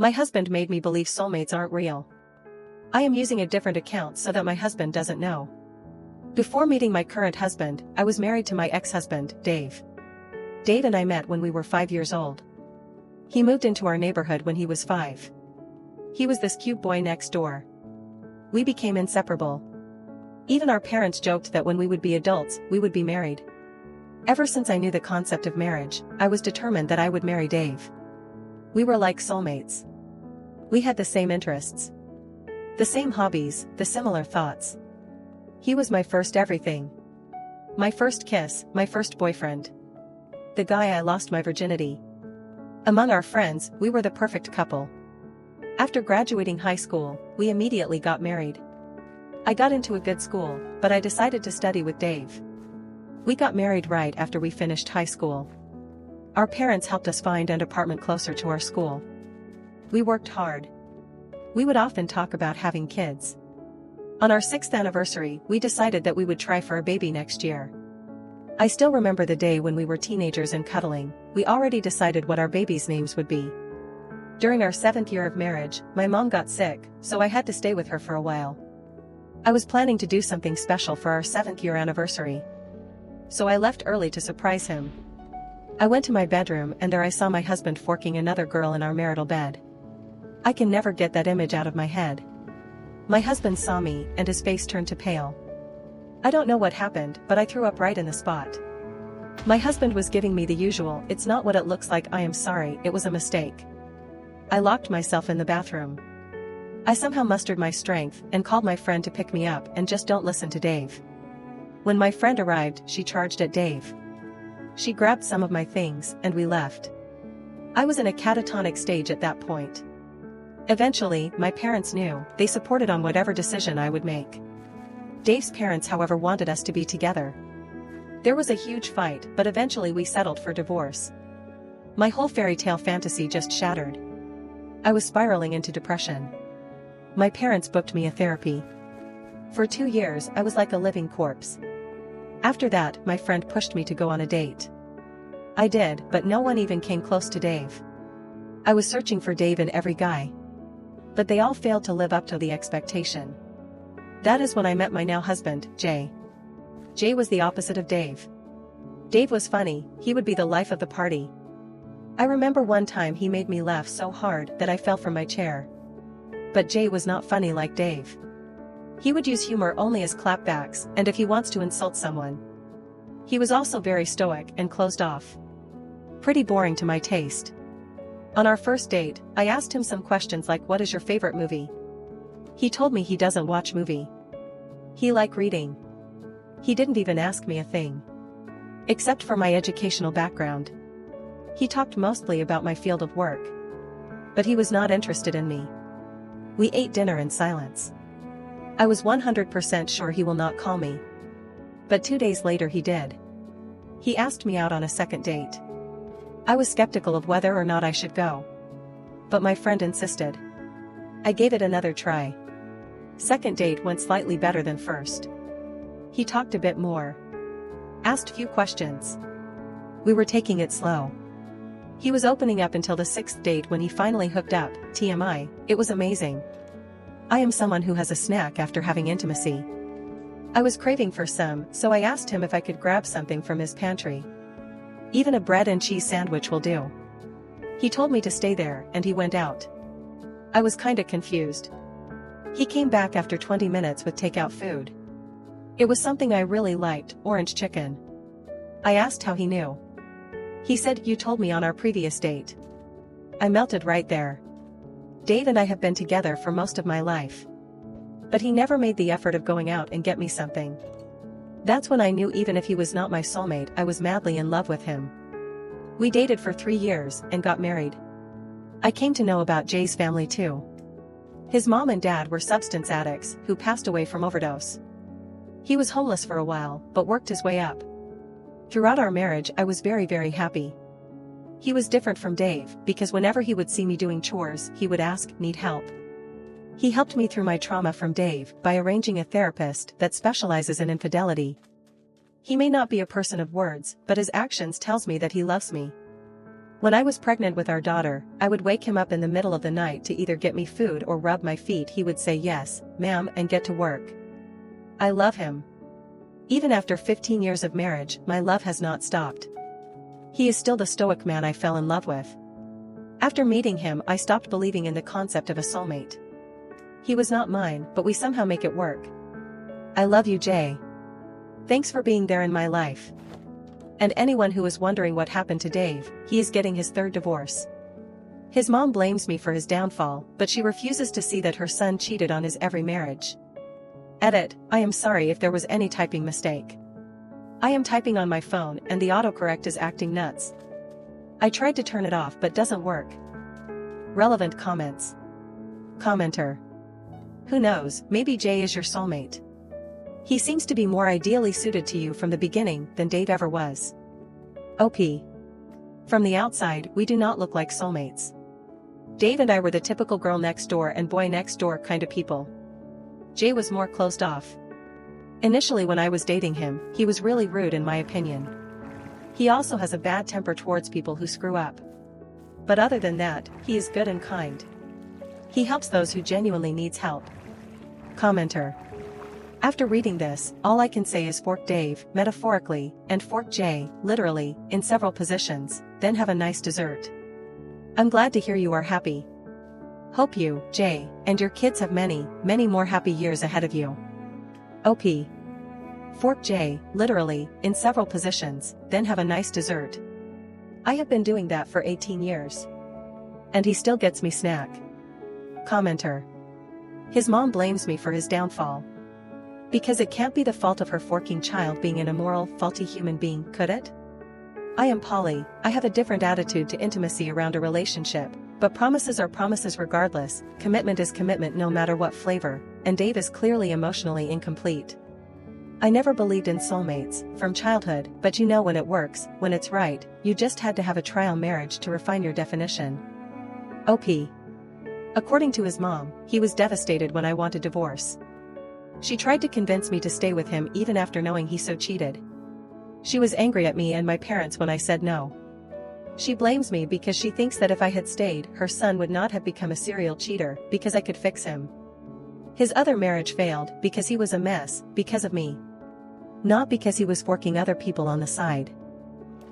My husband made me believe soulmates aren't real. I am using a different account so that my husband doesn't know. Before meeting my current husband, I was married to my ex-husband, Dave. Dave and I met when we were 5 years old. He moved into our neighborhood when he was 5. He was this cute boy next door. We became inseparable. Even our parents joked that when we would be adults, we would be married. Ever since I knew the concept of marriage, I was determined that I would marry Dave. We were like soulmates. We had the same interests, the same hobbies, the similar thoughts. He was my first everything. My first kiss, my first boyfriend. The guy I lost my virginity. Among our friends, we were the perfect couple. After graduating high school, we immediately got married. I got into a good school, but I decided to study with Dave. We got married right after we finished high school. Our parents helped us find an apartment closer to our school. We worked hard. We would often talk about having kids. On our 6th anniversary, we decided that we would try for a baby next year. I still remember the day when we were teenagers and cuddling. We already decided what our babies' names would be. During our 7th year of marriage, my mom got sick, so I had to stay with her for a while. I was planning to do something special for our 7th year anniversary. So I left early to surprise him. I went to my bedroom and there I saw my husband forking another girl in our marital bed. I can never get that image out of my head. My husband saw me and his face turned to pale. I don't know what happened, but I threw up right in the spot. My husband was giving me the usual, "It's not what it looks like, I am sorry, it was a mistake." I locked myself in the bathroom. I somehow mustered my strength and called my friend to pick me up and just don't listen to Dave. When my friend arrived, she charged at Dave. She grabbed some of my things and we left. I was in a catatonic stage at that point. Eventually, my parents knew. They supported on whatever decision I would make. Dave's parents, however, wanted us to be together. There was a huge fight, but eventually we settled for divorce. My whole fairy tale fantasy just shattered. I was spiraling into depression. My parents booked me a therapy. For 2 years, I was like a living corpse. After that, my friend pushed me to go on a date. I did, but no one even came close to Dave. I was searching for Dave in every guy. But they all failed to live up to the expectation. That is when I met my now husband, Jay. Jay was the opposite of Dave. Dave was funny, he would be the life of the party. I remember one time he made me laugh so hard that I fell from my chair. But Jay was not funny like Dave. He would use humor only as clapbacks, and if he wants to insult someone. He was also very stoic and closed off. Pretty boring to my taste. On our first date, I asked him some questions like, "What is your favorite movie?" He told me he doesn't watch movie. He liked reading. He didn't even ask me a thing. Except for my educational background. He talked mostly about my field of work. But he was not interested in me. We ate dinner in silence. I was 100% sure he will not call me. But 2 days later he did. He asked me out on a second date. I was skeptical of whether or not I should go. But my friend insisted. I gave it another try. Second date went slightly better than first. He talked a bit more. Asked few questions. We were taking it slow. He was opening up until the 6th date when he finally hooked up. TMI, it was amazing. I am someone who has a snack after having intimacy. I was craving for some, so I asked him if I could grab something from his pantry. Even a bread and cheese sandwich will do. He told me to stay there, and he went out. I was kinda confused. He came back after 20 minutes with takeout food. It was something I really liked, orange chicken. I asked how he knew. He said, "You told me on our previous date." I melted right there. Dave and I have been together for most of my life. But he never made the effort of going out and get me something. That's when I knew even if he was not my soulmate, I was madly in love with him. We dated for 3 years and got married. I came to know about Jay's family too. His mom and dad were substance addicts who passed away from overdose. He was homeless for a while, but worked his way up. Throughout our marriage, I was very happy. He was different from Dave because whenever he would see me doing chores, he would ask, "Need help?" He helped me through my trauma from Dave by arranging a therapist that specializes in infidelity. He may not be a person of words, but his actions tells me that he loves me. When I was pregnant with our daughter, I would wake him up in the middle of the night to either get me food or rub my feet. He would say yes, ma'am, and get to work. I love him. Even after 15 years of marriage, my love has not stopped. He is still the stoic man I fell in love with. After meeting him, I stopped believing in the concept of a soulmate. He was not mine, but we somehow make it work. I love you, Jay. Thanks for being there in my life. And anyone who is wondering what happened to Dave, he is getting his third divorce. His mom blames me for his downfall, but she refuses to see that her son cheated on his every marriage. Edit, I am sorry if there was any typing mistake. I am typing on my phone and the autocorrect is acting nuts. I tried to turn it off but doesn't work. Relevant comments. Commenter. Who knows, maybe Jay is your soulmate. He seems to be more ideally suited to you from the beginning than Dave ever was. OP. From the outside, we do not look like soulmates. Dave and I were the typical girl next door and boy next door kind of people. Jay was more closed off. Initially when I was dating him, he was really rude in my opinion. He also has a bad temper towards people who screw up. But other than that, he is good and kind. He helps those who genuinely needs help. Commenter. After reading this, all I can say is fork Dave, metaphorically, and fork Jay, literally, in several positions, then have a nice dessert. I'm glad to hear you are happy. Hope you, Jay, and your kids have many, many more happy years ahead of you. OP. Fork Jay, literally, in several positions, then have a nice dessert. I have been doing that for 18 years. And he still gets me snack. Commenter. His mom blames me for his downfall. Because it can't be the fault of her forking child being an immoral, faulty human being, could it? I am poly, I have a different attitude to intimacy around a relationship, but promises are promises regardless, commitment is commitment no matter what flavor, and Dave is clearly emotionally incomplete. I never believed in soulmates, from childhood, but you know when it works, when it's right, you just had to have a trial marriage to refine your definition. OP. According to his mom, he was devastated when I wanted divorce. She tried to convince me to stay with him even after knowing he so cheated. She was angry at me and my parents when I said no. She blames me because she thinks that if I had stayed, her son would not have become a serial cheater, because I could fix him. His other marriage failed because he was a mess, because of me. Not because he was forking other people on the side.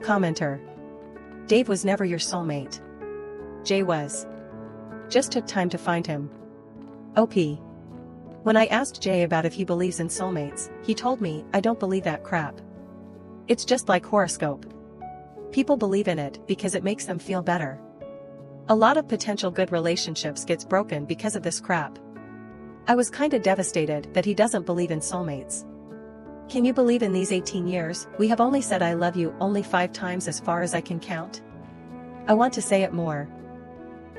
Commenter. Dave was never your soulmate. Jay was. Just took time to find him. OP. When I asked Jay about if he believes in soulmates, he told me, I don't believe that crap. It's just like horoscope. People believe in it because it makes them feel better. A lot of potential good relationships gets broken because of this crap. I was kinda devastated that he doesn't believe in soulmates. Can you believe in these 18 years, we have only said I love you only 5 times as far as I can count? I want to say it more.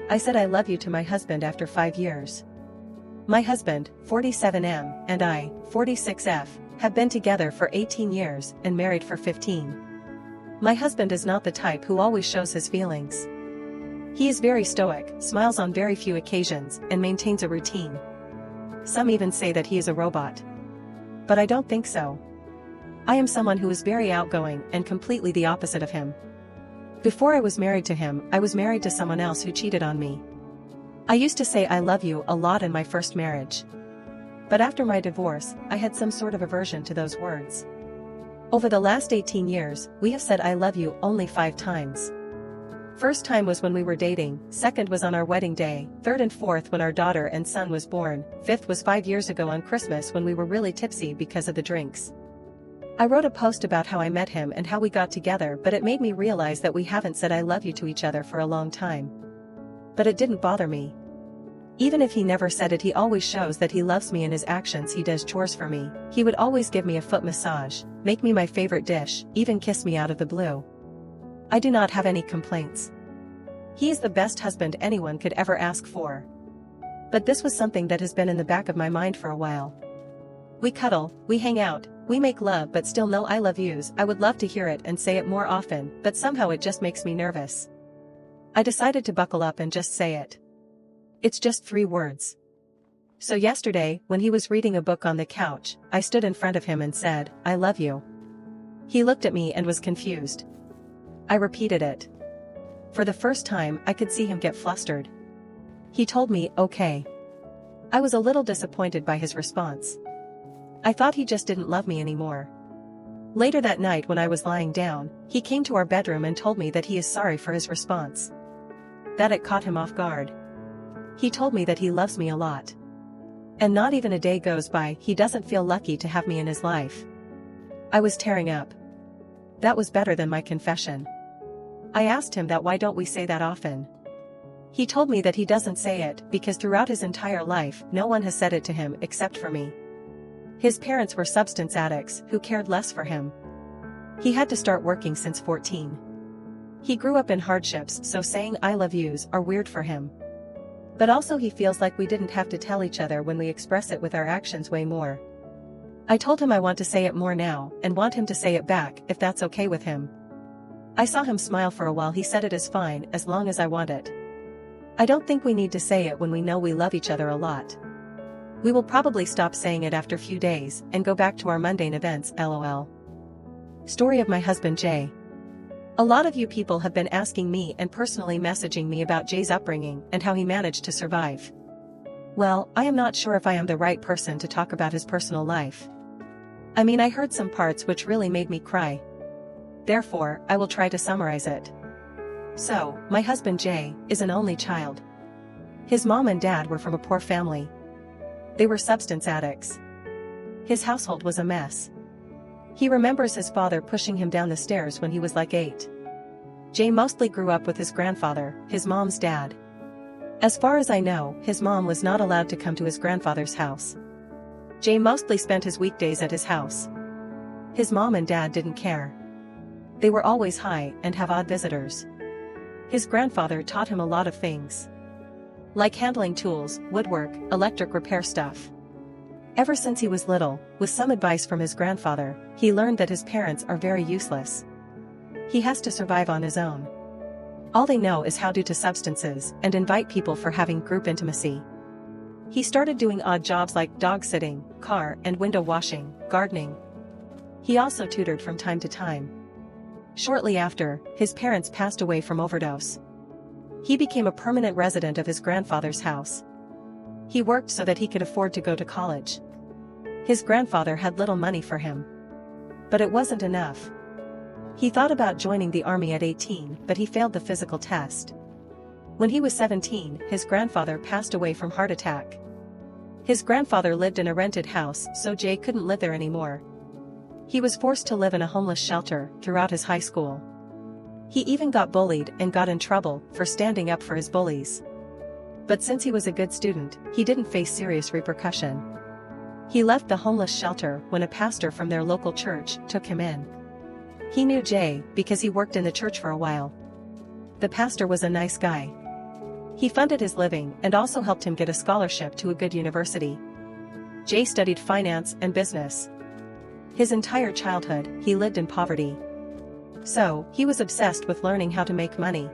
I said I love you to my husband after 5 years. My husband, 47M, and I, 46F, have been together for 18 years and married for 15. My husband is not the type who always shows his feelings. He is very stoic, smiles on very few occasions, and maintains a routine. Some even say that he is a robot. But I don't think so. I am someone who is very outgoing and completely the opposite of him. Before I was married to him, I was married to someone else who cheated on me. I used to say I love you a lot in my first marriage. But after my divorce, I had some sort of aversion to those words. Over the last 18 years, we have said I love you only 5 times. First time was when we were dating, second was on our wedding day, third and fourth when our daughter and son was born, fifth was 5 years ago on Christmas when we were really tipsy because of the drinks. I wrote a post about how I met him and how we got together, but it made me realize that we haven't said I love you to each other for a long time. But it didn't bother me. Even if he never said it, he always shows that he loves me in his actions. He does chores for me, he would always give me a foot massage, make me my favorite dish, even kiss me out of the blue. I do not have any complaints. He is the best husband anyone could ever ask for. But this was something that has been in the back of my mind for a while. We cuddle, we hang out, we make love, but still no I love yous. I would love to hear it and say it more often, but somehow it just makes me nervous. I decided to buckle up and just say it. It's just 3 words. So yesterday, when he was reading a book on the couch, I stood in front of him and said, I love you. He looked at me and was confused. I repeated it. For the first time, I could see him get flustered. He told me, okay. I was a little disappointed by his response. I thought he just didn't love me anymore. Later that night when I was lying down, he came to our bedroom and told me that he is sorry for his response. That it caught him off guard. He told me that he loves me a lot. And not even a day goes by he doesn't feel lucky to have me in his life. I was tearing up. That was better than my confession. I asked him that why don't we say that often. He told me that he doesn't say it because throughout his entire life no one has said it to him except for me. His parents were substance addicts who cared less for him. He had to start working since 14. He grew up in hardships, so saying I love yous are weird for him. But also he feels like we didn't have to tell each other when we express it with our actions way more. I told him I want to say it more now and want him to say it back if that's okay with him. I saw him smile for a while. He said it is fine as long as I want it. I don't think we need to say it when we know we love each other a lot. We will probably stop saying it after a few days and go back to our mundane events, lol. Story of my husband Jay. A lot of you people have been asking me and personally messaging me about Jay's upbringing and how he managed to survive. Well, I am not sure if I am the right person to talk about his personal life. I mean, I heard some parts which really made me cry. Therefore, I will try to summarize it. So, my husband Jay is an only child. His mom and dad were from a poor family. They were substance addicts. His household was a mess. He remembers his father pushing him down the stairs when he was like 8. Jay mostly grew up with his grandfather, his mom's dad. As far as I know, his mom was not allowed to come to his grandfather's house. Jay mostly spent his weekdays at his house. His mom and dad didn't care. They were always high and have odd visitors. His grandfather taught him a lot of things. Like handling tools, woodwork, electric repair stuff. Ever since he was little, with some advice from his grandfather, he learned that his parents are very useless. He has to survive on his own. All they know is how to substances and invite people for having group intimacy. He started doing odd jobs like dog sitting, car and window washing, gardening. He also tutored from time to time. Shortly after, his parents passed away from overdose. He became a permanent resident of his grandfather's house. He worked so that he could afford to go to college. His grandfather had little money for him. But it wasn't enough. He thought about joining the army at 18, but he failed the physical test. When he was 17, his grandfather passed away from heart attack. His grandfather lived in a rented house, so Jay couldn't live there anymore. He was forced to live in a homeless shelter throughout his high school. He even got bullied and got in trouble for standing up for his bullies. But since he was a good student, he didn't face serious repercussion. He left the homeless shelter when a pastor from their local church took him in. He knew Jay because he worked in the church for a while. The pastor was a nice guy. He funded his living and also helped him get a scholarship to a good university. Jay studied finance and business. His entire childhood, he lived in poverty. So, he was obsessed with learning how to make money.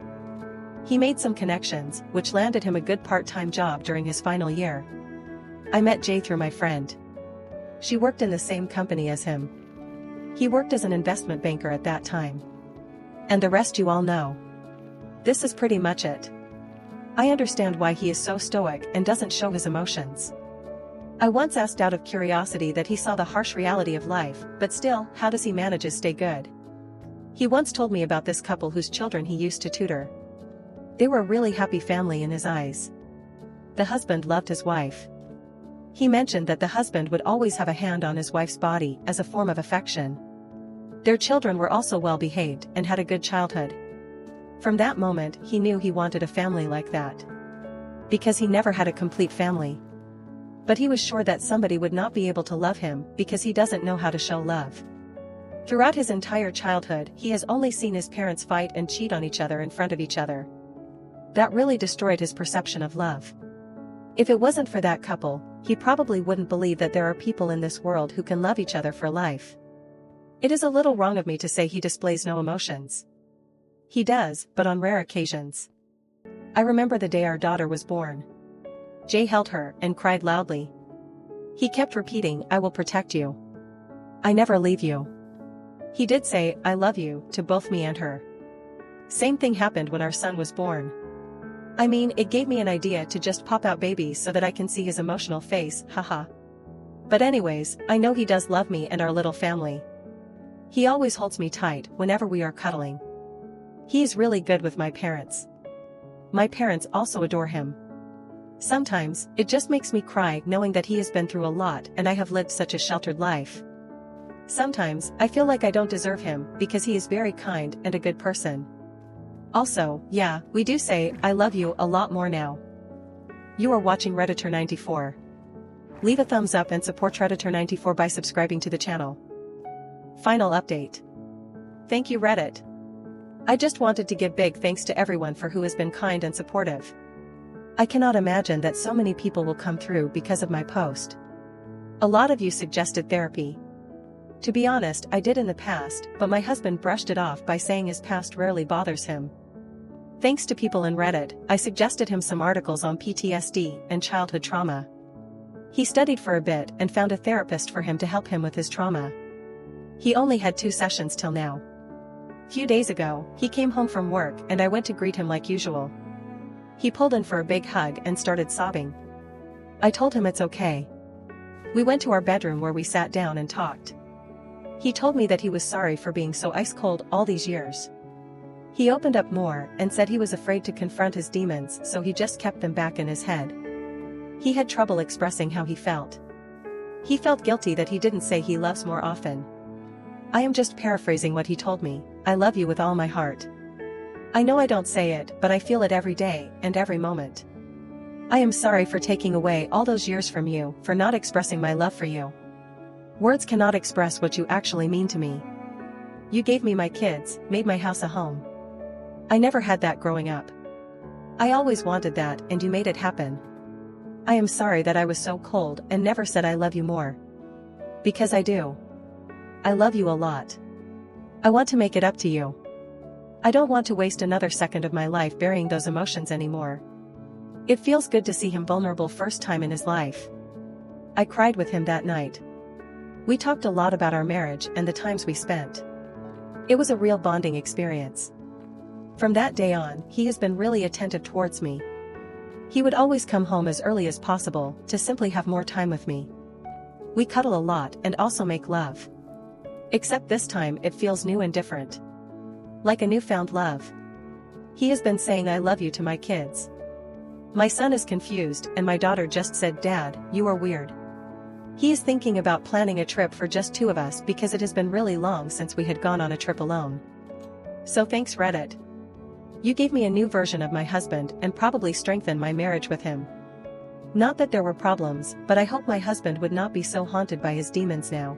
He made some connections, which landed him a good part-time job during his final year. I met Jay through my friend. She worked in the same company as him. He worked as an investment banker at that time. And the rest you all know. This is pretty much it. I understand why he is so stoic and doesn't show his emotions. I once asked out of curiosity that he saw the harsh reality of life, but still, how does he manage to stay good? He once told me about this couple whose children he used to tutor. They were a really happy family in his eyes. The husband loved his wife. He mentioned that the husband would always have a hand on his wife's body as a form of affection. Their children were also well behaved and had a good childhood. From that moment, he knew he wanted a family like that. Because he never had a complete family. But he was sure that somebody would not be able to love him because he doesn't know how to show love. Throughout his entire childhood, he has only seen his parents fight and cheat on each other in front of each other. That really destroyed his perception of love. If it wasn't for that couple, he probably wouldn't believe that there are people in this world who can love each other for life. It is a little wrong of me to say he displays no emotions. He does, but on rare occasions. I remember the day our daughter was born. Jay held her and cried loudly. He kept repeating, "I will protect you. I never leave you." He did say, "I love you," to both me and her. Same thing happened when our son was born. I mean, it gave me an idea to just pop out babies so that I can see his emotional face, haha. But anyways, I know he does love me and our little family. He always holds me tight whenever we are cuddling. He is really good with my parents. My parents also adore him. Sometimes, it just makes me cry knowing that he has been through a lot and I have lived such a sheltered life. Sometimes, I feel like I don't deserve him because he is very kind and a good person. Also, yeah, we do say, I love you a lot more now. You are watching Redditor94. Leave a thumbs up and support Redditor94 by subscribing to the channel. Final update. Thank you Reddit. I just wanted to give big thanks to everyone for who has been kind and supportive. I cannot imagine that so many people will come through because of my post. A lot of you suggested therapy. To be honest, I did in the past, but my husband brushed it off by saying his past rarely bothers him. Thanks to people in Reddit, I suggested him some articles on PTSD and childhood trauma. He studied for a bit and found a therapist for him to help him with his trauma. He only had 2 sessions till now. Few days ago, he came home from work and I went to greet him like usual. He pulled in for a big hug and started sobbing. I told him it's okay. We went to our bedroom where we sat down and talked. He told me that he was sorry for being so ice cold all these years. He opened up more and said he was afraid to confront his demons, so he just kept them back in his head. He had trouble expressing how he felt. He felt guilty that he didn't say he loves more often. I am just paraphrasing what he told me. I love you with all my heart. I know I don't say it, but I feel it every day and every moment. I am sorry for taking away all those years from you, for not expressing my love for you. Words cannot express what you actually mean to me. You gave me my kids, made my house a home. I never had that growing up. I always wanted that, and you made it happen. I am sorry that I was so cold and never said I love you more. Because I do. I love you a lot. I want to make it up to you. I don't want to waste another second of my life burying those emotions anymore. It feels good to see him vulnerable first time in his life. I cried with him that night. We talked a lot about our marriage and the times we spent. It was a real bonding experience. From that day on, he has been really attentive towards me. He would always come home as early as possible to simply have more time with me. We cuddle a lot and also make love. Except this time it feels new and different. Like a newfound love. He has been saying I love you to my kids. My son is confused and my daughter just said, Dad, you are weird. He is thinking about planning a trip for just 2 of us because it has been really long since we had gone on a trip alone. So thanks Reddit. You gave me a new version of my husband and probably strengthened my marriage with him. Not that there were problems, but I hope my husband would not be so haunted by his demons now.